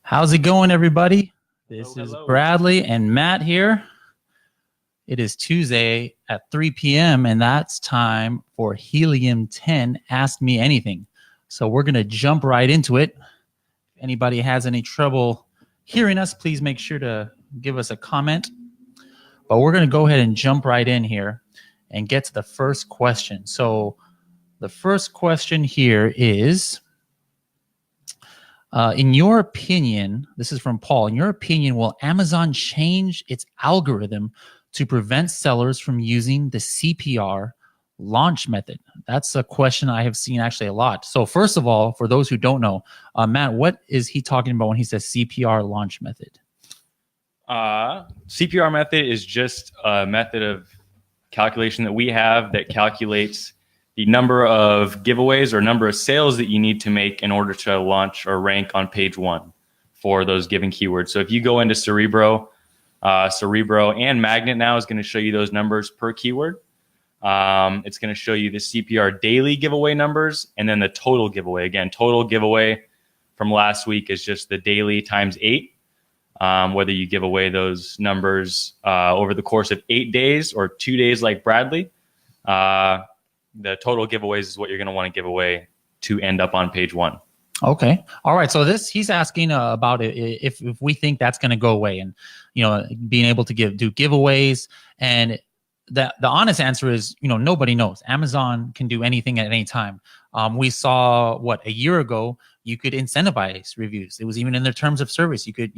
How's it going, everybody? This is Hello. Bradley and Matt here. It is Tuesday at 3 p.m., and that's time for Helium 10 Ask Me Anything. So we're going to jump right into it. If anybody has any trouble hearing us, please make sure to give us a comment. But we're going to go ahead and jump right in here and get to the first question. So the first question here is... in your opinion, this is from Paul, in your opinion, will Amazon change its algorithm to prevent sellers from using the CPR launch method? That's a question I have seen actually a lot. So first of all, for those who don't know, Matt, what is he talking about when he says CPR launch method? CPR method is just a method of calculation that we have that calculates the number of giveaways or number of sales that you need to make in order to launch or rank on page one for those given keywords. So if you go into Cerebro and Magnet now is going to show you those numbers per keyword. It's going to show you the CPR daily giveaway numbers and then the total giveaway. Again, total giveaway from last week is just the daily times 8. Whether you give away those numbers over the course of 8 days or 2 days like Bradley, the total giveaways is what you're going to want to give away to end up on page one. Okay. All right. So he's asking about if we think that's going to go away, and being able to do giveaways, and the honest answer is nobody knows. Amazon can do anything at any time. We saw a year ago you could incentivize reviews. It was even in their terms of service. They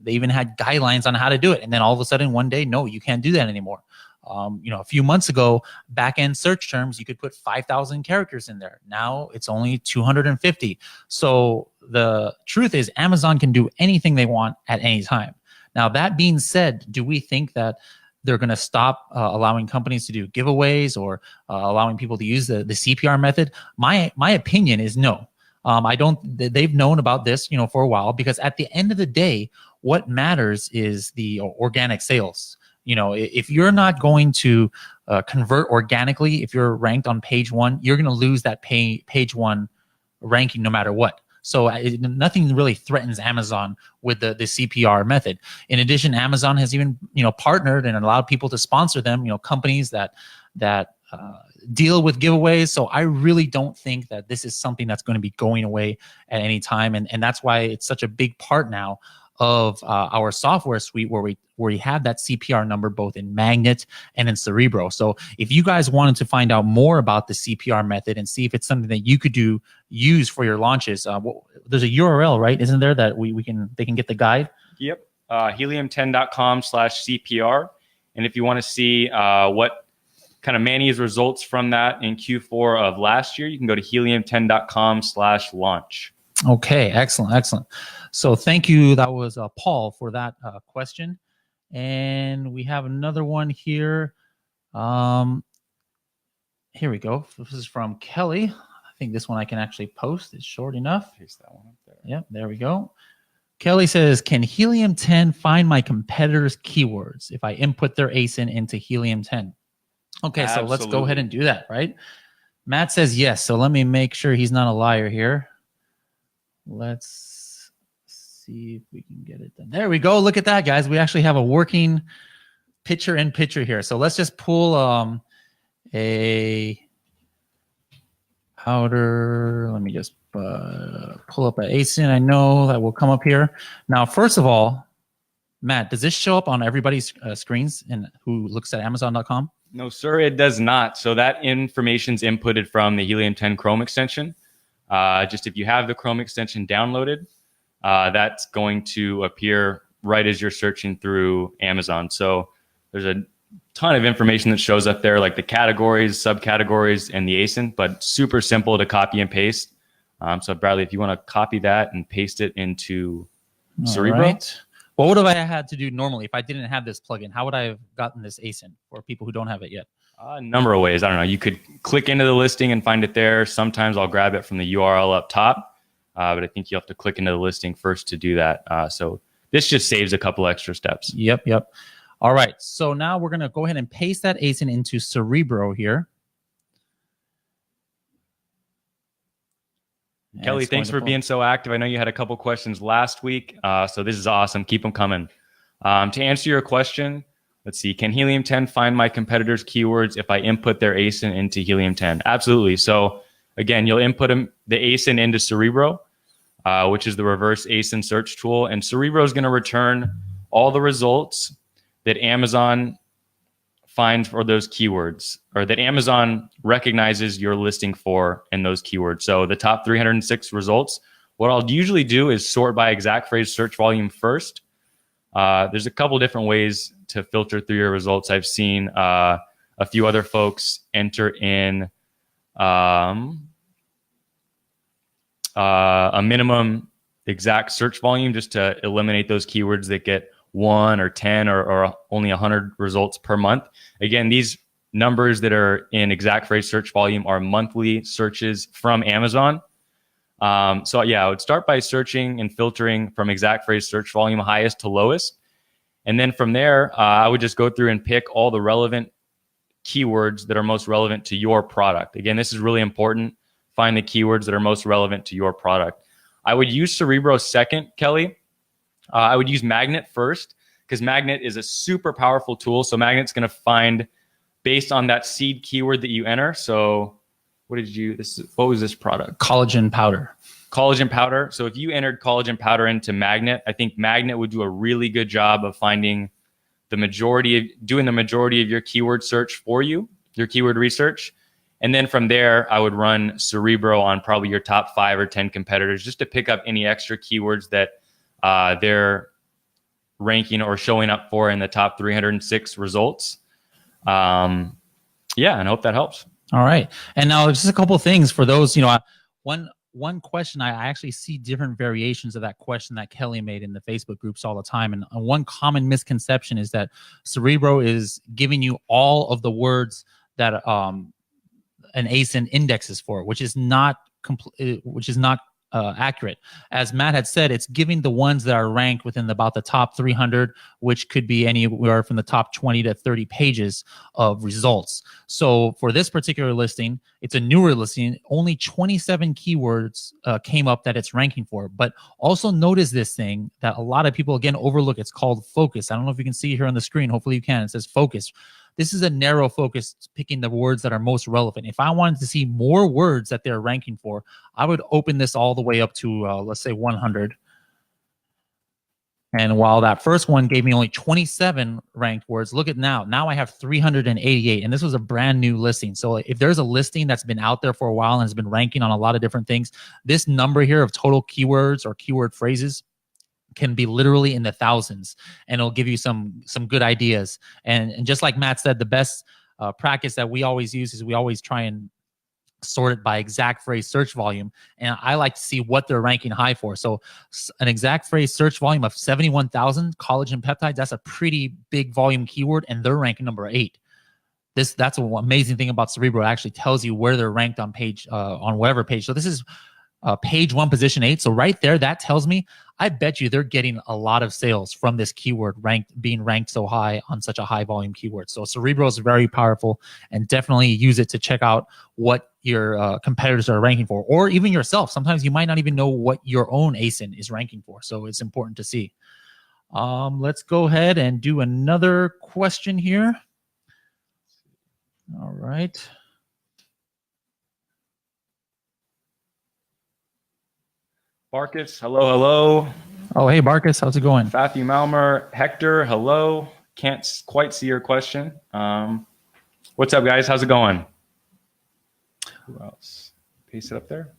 even had guidelines on how to do it, and then all of a sudden one day, no, you can't do that anymore. A few months ago, back-end search terms, you could put 5,000 characters in there. Now it's only 250. So the truth is Amazon can do anything they want at any time. Now, that being said, do we think that they're going to stop allowing companies to do giveaways or allowing people to use the CPR method? My opinion is no. I don't. They've known about this, for a while, because at the end of the day, what matters is the organic sales. If you're not going to convert organically, if you're ranked on page one, you're going to lose that page one ranking no matter what. So nothing really threatens Amazon with the CPR method. In addition, Amazon has even partnered and allowed people to sponsor them. Companies that deal with giveaways. So I really don't think that this is something that's going to be going away at any time, and that's why it's such a big part now of our software suite where we have that CPR number both in Magnet and in Cerebro. So if you guys wanted to find out more about the CPR method and see if it's something that you could use for your launches, there's a URL, right? Isn't there that they can get the guide? Yep. helium10.com/CPR. And if you want to see what kind of Manny's results from that in Q4 of last year, you can go to helium10.com/launch. Okay, excellent. So thank you. That was Paul for that question. And we have another one here. Here we go. This is from Kelly. I think this one I can actually post. It's short enough. Paste that one up there. Yep, there we go. Kelly says, can Helium 10 find my competitors' keywords if I input their ASIN into Helium 10? Okay, Absolutely. So let's go ahead and do that, right? Matt says yes. So let me make sure he's not a liar here. Let's see if we can get it done. There we go. Look at that, guys. We actually have a working picture-in-picture here. So let's just pull a powder. Let me just pull up an ASIN. I know that will come up here. Now, first of all, Matt, does this show up on everybody's screens and who looks at Amazon.com? No, sir, it does not. So that information's inputted from the Helium 10 Chrome extension. Just if you have the Chrome extension downloaded, that's going to appear right as you're searching through Amazon. So there's a ton of information that shows up there, like the categories, subcategories, and the ASIN, but super simple to copy and paste. So Bradley, if you want to copy that and paste it into Cerebro. Right. What would have I had to do normally if I didn't have this plugin? How would I have gotten this ASIN for people who don't have it yet? A number of ways. I don't know. You could click into the listing and find it there. Sometimes I'll grab it from the URL up top, but I think you have to click into the listing first to do that. So this just saves a couple extra steps. Yep. All right. So now we're going to go ahead and paste that ASIN into Cerebro here. Kelly, it's thanks going to for being so active. I know you had a couple questions last week, so this is awesome. Keep them coming. To answer your question, let's see. Can Helium 10 find my competitors' keywords if I input their ASIN into Helium 10? Absolutely. So again, you'll input the ASIN into Cerebro, which is the reverse ASIN search tool, and Cerebro is going to return all the results that Amazon finds for those keywords, or that Amazon recognizes your listing for in those keywords. So the top 306 results, what I'll usually do is sort by exact phrase search volume first. There's a couple different ways to filter through your results. I've seen a few other folks enter in a minimum exact search volume just to eliminate those keywords that get 1 or 10 or only 100 results per month. Again, these numbers that are in exact phrase search volume are monthly searches from Amazon. So yeah, I would start by searching and filtering from exact phrase search volume highest to lowest. And then from there, I would just go through and pick all the relevant keywords that are most relevant to your product. Again, this is really important. Find the keywords that are most relevant to your product. I would use Cerebro second, Kelly. I would use Magnet first, because Magnet is a super powerful tool. So Magnet's going to find based on that seed keyword that you enter. So what was this product? Collagen powder. Collagen powder. So if you entered collagen powder into Magnet, I think Magnet would do a really good job of finding doing the majority of your keyword search for you, your keyword research. And then from there, I would run Cerebro on probably your top 5 or 10 competitors just to pick up any extra keywords that they're ranking or showing up for in the top 306 results. And I hope that helps. All right. And now just a couple of things for those, one question, I actually see different variations of that question that Kelly made in the Facebook groups all the time. And one common misconception is that Cerebro is giving you all of the words that an ASIN indexes for, which is not accurate. As Matt had said, it's giving the ones that are ranked within about the top 300, which could be anywhere from the top 20 to 30 pages of results. So for this particular listing, it's a newer listing. Only 27 keywords came up that it's ranking for. But also notice this thing that a lot of people, again, overlook. It's called focus. I don't know if you can see here on the screen. Hopefully you can. It says focus. This is a narrow focus, picking the words that are most relevant. If I wanted to see more words that they're ranking for, I would open this all the way up to, let's say, 100. And while that first one gave me only 27 ranked words, look at now. Now I have 388, and this was a brand new listing. So if there's a listing that's been out there for a while and has been ranking on a lot of different things, this number here of total keywords or keyword phrases can be literally in the thousands, and it'll give you some good ideas. And just like Matt said, the best practice that we always use is we always try and sort it by exact phrase search volume. And I like to see what they're ranking high for. So an exact phrase search volume of 71,000 collagen peptides, that's a pretty big volume keyword, and they're ranking number 8. That's an amazing thing about Cerebro. It actually tells you where they're ranked on page, on whatever page. So this is page 1, position 8. So right there, that tells me, I bet you they're getting a lot of sales from this keyword being ranked so high on such a high volume keyword. So Cerebro is very powerful, and definitely use it to check out what your competitors are ranking for, or even yourself. Sometimes you might not even know what your own ASIN is ranking for. So it's important to see. Let's go ahead and do another question here. All right. Barkus, hello. Oh, hey, Barkus, how's it going? Matthew Malmer, Hector, hello. Can't quite see your question. What's up, guys? How's it going? Who else? Paste it up there.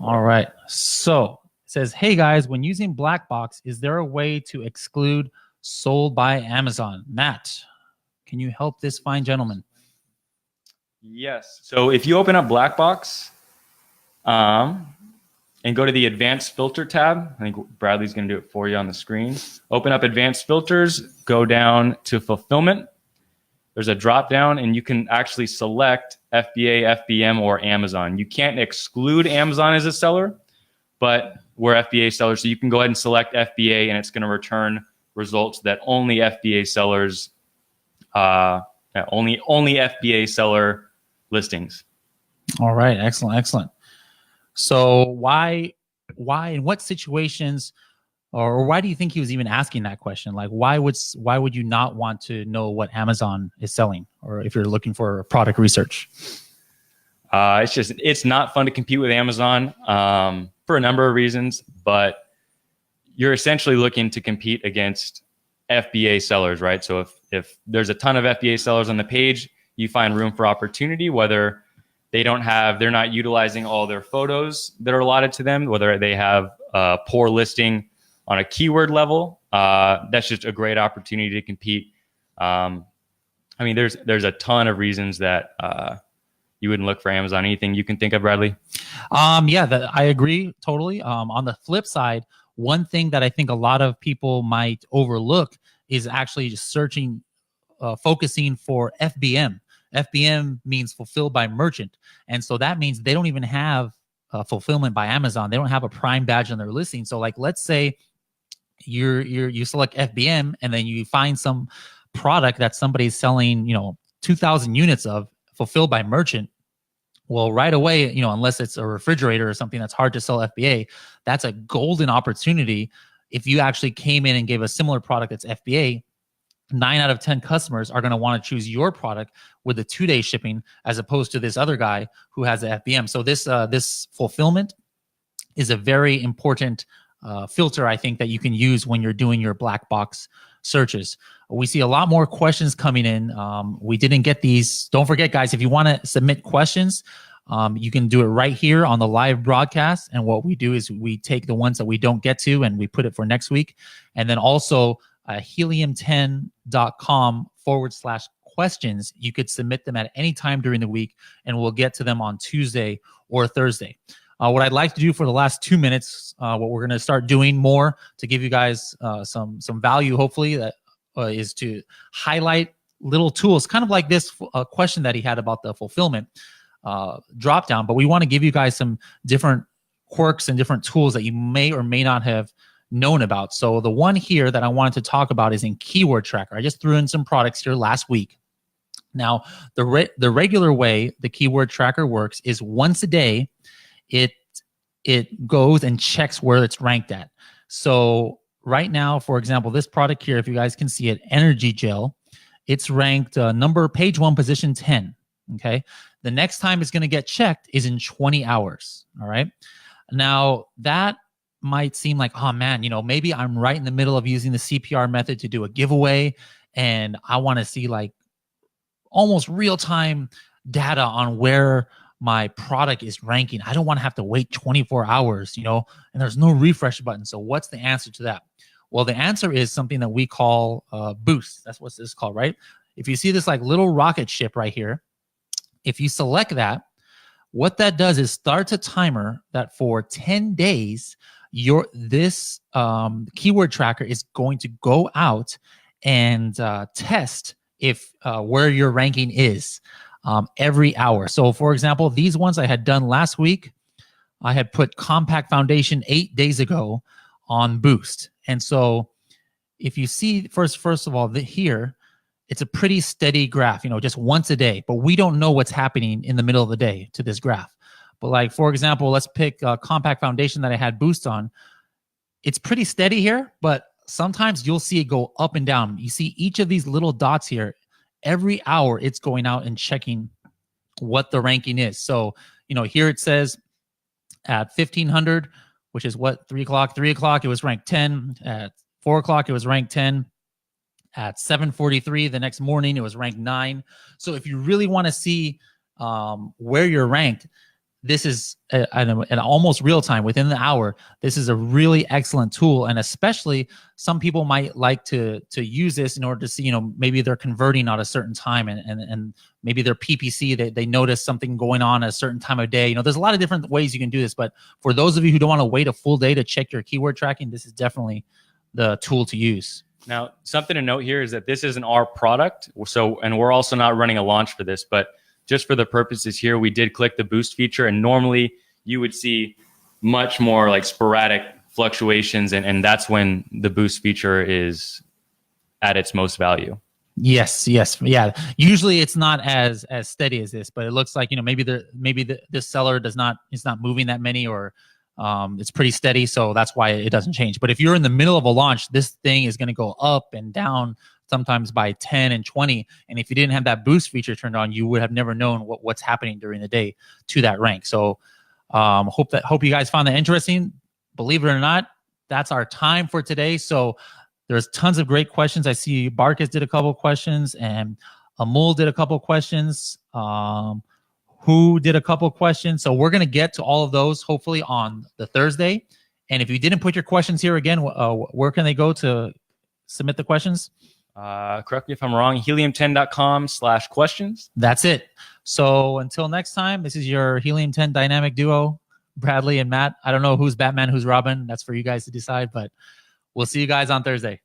All right. So it says, hey, guys, when using Blackbox, is there a way to exclude sold by Amazon? Matt, can you help this fine gentleman? Yes. So if you open up Blackbox, and go to the advanced filter tab. I think Bradley's going to do it for you on the screen. Open up advanced filters, go down to fulfillment. There's a drop down, and you can actually select FBA, FBM, or Amazon. You can't exclude Amazon as a seller, but we're FBA sellers. So you can go ahead and select FBA, and it's going to return results that only FBA sellers, only FBA seller listings. All right. Excellent. So why, in what situations, or why do you think he was even asking that question? Like, why would you not want to know what Amazon is selling, or if you're looking for product research? It's not fun to compete with Amazon for a number of reasons, but you're essentially looking to compete against FBA sellers, right? So if there's a ton of FBA sellers on the page, you find room for opportunity, whether they're not utilizing all their photos that are allotted to them, whether they have a poor listing on a keyword level. That's just a great opportunity to compete. I mean, there's a ton of reasons that you wouldn't look for Amazon. Anything you can think of, Bradley? Yeah, I agree totally. On the flip side, one thing that I think a lot of people might overlook is actually just searching, focusing for FBM. FBM means fulfilled by merchant. And so that means they don't even have fulfillment by Amazon. They don't have a Prime badge on their listing. So like, let's say you select FBM and then you find some product that somebody's selling, 2,000 units of, fulfilled by merchant. Well, right away, unless it's a refrigerator or something that's hard to sell FBA, that's a golden opportunity. If you actually came in and gave a similar product that's FBA, 9 out of 10 customers are going to want to choose your product with the 2-day shipping, as opposed to this other guy who has a FBM. So this fulfillment is a very important filter, I think, that you can use when you're doing your black box searches. We see a lot more questions coming in. We didn't get these. Don't forget, guys, if you want to submit questions, you can do it right here on the live broadcast. And what we do is we take the ones that we don't get to and we put it for next week. And then also helium10.com/questions. You could submit them at any time during the week and we'll get to them on Tuesday or Thursday. What I'd like to do for the last 2 minutes, what we're going to start doing more to give you guys some value, hopefully, that is to highlight little tools, kind of like this question that he had about the fulfillment drop down. But we want to give you guys some different quirks and different tools that you may or may not have known about. So the one here that I wanted to talk about is in Keyword Tracker. I just threw in some products here last week. Now, the regular way the Keyword Tracker works is once a day, it goes and checks where it's ranked at. So right now, for example, this product here, if you guys can see it, Energy Gel, it's ranked page 1, position 10. Okay. The next time it's going to get checked is in 20 hours. All right. Now that might seem like, oh man, maybe I'm right in the middle of using the CPR method to do a giveaway, and I want to see like almost real-time data on where my product is ranking. I don't want to have to wait 24 hours, and there's no refresh button. So what's the answer to that? Well, the answer is something that we call Boost. That's what this is called, right? If you see this like little rocket ship right here, if you select that, what that does is starts a timer that for 10 days, this keyword tracker is going to go out and test if where your ranking is every hour. So for example, these ones I had done last week, I had put compact foundation 8 days ago on Boost. And so if you see first of all, here, it's a pretty steady graph, just once a day, but we don't know what's happening in the middle of the day to this graph. But like, for example, let's pick a compact foundation that I had Boost on. It's pretty steady here, but sometimes you'll see it go up and down. You see each of these little dots here. Every hour, it's going out and checking what the ranking is. So, here it says at 1500, which is what, 3 o'clock. 3 o'clock, it was ranked 10. At 4 o'clock, it was ranked 10. At 7:43 the next morning, it was ranked 9. So if you really want to see where you're ranked, this is an almost real time within the hour. This is a really excellent tool, and especially some people might like to use this in order to see, maybe they're converting at a certain time, and maybe their PPC they notice something going on at a certain time of day. There's a lot of different ways you can do this, but for those of you who don't want to wait a full day to check your keyword tracking, this is definitely the tool to use. Now, something to note here is that this isn't our product, and we're also not running a launch for this, but just for the purposes here, we did click the Boost feature, and normally you would see much more like sporadic fluctuations, and that's when the Boost feature is at its most value. Yes, yes, yeah. Usually it's not as steady as this, but it looks like, maybe this seller is not moving that many, or it's pretty steady, so that's why it doesn't change. But if you're in the middle of a launch, this thing is going to go up and down sometimes by 10 and 20. And if you didn't have that boost feature turned on, you would have never known what's happening during the day to that rank. So hope you guys found that interesting. Believe it or not, that's our time for today. So there's tons of great questions. I see Barkus did a couple questions, and Amul did a couple questions. Who did a couple questions. So we're going to get to all of those hopefully on the Thursday. And if you didn't put your questions here again, where can they go to submit the questions? Correct me if I'm wrong, helium10.com/questions. That's it. So until next time, this is your Helium 10 dynamic duo, Bradley and Matt. I don't know who's Batman, who's Robin. That's for you guys to decide, but we'll see you guys on Thursday.